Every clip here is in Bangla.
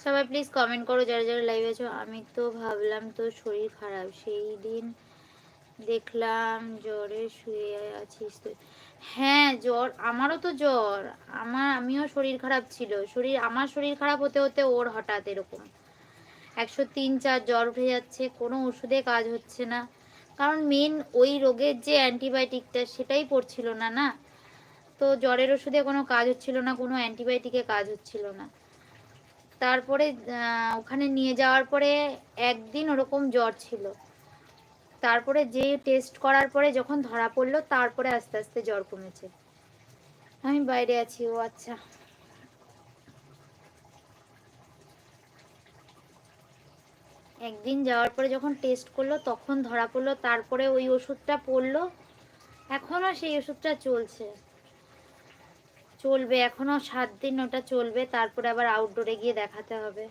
সবাই প্লিজ কমেন্ট করো যারা যারা লাইভে আছো। আমি তো ভাবলাম তো শরীর খারাপ, সেই দিন দেখলাম জ্বরে শুয়ে আছিস তুই। হ্যাঁ জ্বর, আমারও তো জ্বর। আমিও শরীর খারাপ ছিল। আমার শরীর খারাপ হতে হতে ওর হঠাৎ এরকম 103-4 জ্বর উঠে যাচ্ছে, কোনো ওষুধে কাজ হচ্ছে না। কারণ মেন ওই রোগের যে অ্যান্টিবায়োটিকটা সেটাই পড়ছিল না, না তো জ্বরের ওষুধে কোনো কাজ হচ্ছিল না, কোনো অ্যান্টিবায়োটিকে কাজ হচ্ছিল না। তারপরে ওখানে নিয়ে যাওয়ার পরে একদিন ওরকম জ্বর ছিল, তারপরে যে টেস্ট করার পরে যখন ধরা পড়লো তারপরে আস্তে আস্তে জ্বর কমেছে। আমি বাইরে আছি। ও আচ্ছা, একদিন যাওয়ার পরে যখন টেস্ট করলো তখন ধরা পড়লো, তারপরে ওই ওষুধটা পড়লো। এখনো সেই ওষুধটা চলবে এখনো 7 দিন ওটা চলবে, তারপরে আবার আউটডোরে গিয়ে দেখাতে হবে।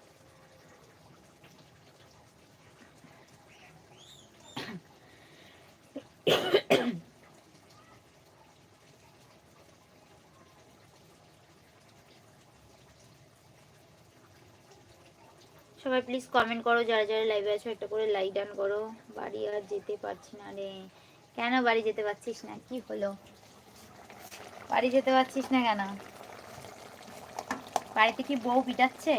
সবাই প্লিজ কমেন্ট করো যারা যারা লাইভে আছো, একটা করে লাইক ডান করো। বাড়ি আর যেতে পারছি না রে। কেন বাড়ি যেতে পারছিস না? কি হলো, বাড়ি যেতে পারছিস না কেন? বাড়িতে কি বউ পিটাচ্ছে?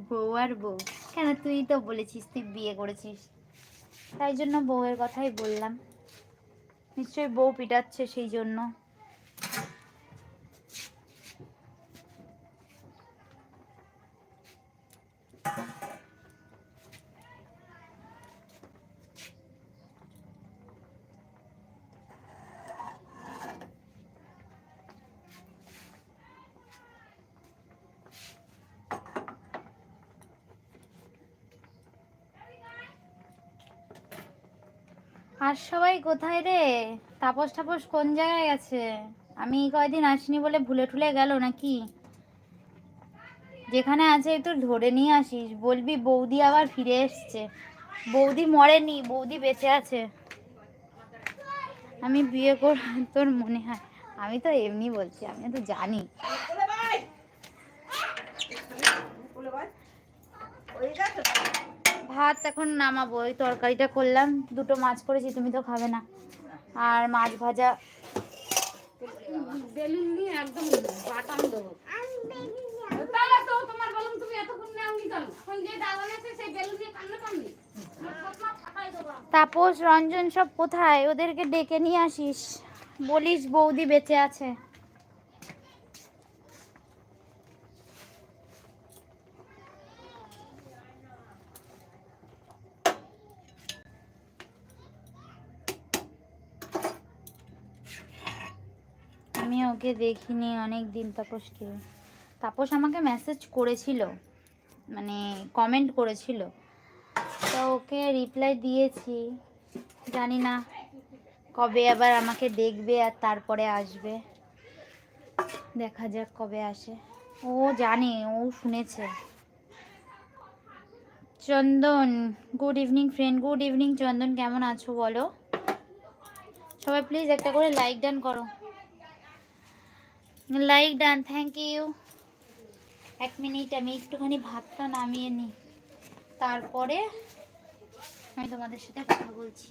বউ আর বউ কেন? তুই তো বলেছিস তুই বিয়ে করেছিস, তাই জন্য বউয়ের কথাই বললাম। নিশ্চয়ই বউ পিটাচ্ছে সেই জন্য। আর সবাই কোথায় রে? তাপস টাপস কোন জায়গায় গেছে? আমি কয়দিন আসিনি বলে ভুলে ঠুলে গেল নাকি? যেখানে আছে একটু ধরে নিয়ে আসিস, বলবি বৌদি আবার ফিরে এসছে। বৌদি মরেনি, বৌদি বেঁচে আছে। আমি বিয়ে করব তোর মনে হয়? আমি তো এমনি বলছি, আমি তো জানি। ভাত এখন নামাবো, ওই তরকারিটা করলাম, দুটো মাছ করেছি, তুমি তো খাবে না। আর মাছ ভাজা। বেলুন নিয়ে একদম বাটাম দেবো। তাহলে তো তোমার বেলুন তুমি এতক্ষণ নাওনি কেন? এখন যে দাওয়ান আছে সেই বেলুন দিয়ে কান্না কান্দি। তাপস রঞ্জন সব কোথায়? ওদেরকে ডেকে নিয়ে আসিস, বলিস বৌদি বেঁচে আছে। আমি ওকে দেখিনি অনেক দিন। তাপসকে, তাপস আমাকে মেসেজ করেছিল, মানে কমেন্ট করেছিল, তো ওকে রিপ্লাই দিয়েছি। জানি না কবে আবার আমাকে দেখবে আর তারপরে আসবে, দেখা যাক কবে আসে। ও জানে, ও শুনেছে। Chandan, good evening friend. Good evening Chandan, কেমন আছো বলো? সবাই প্লিজ একটা করে লাইক ডান করো। Like done, thank you. 1 minute আমি একটুখানি ভাতটা নামিয়ে নিই, তারপরে আমি তোমাদের সাথে কথা বলছি।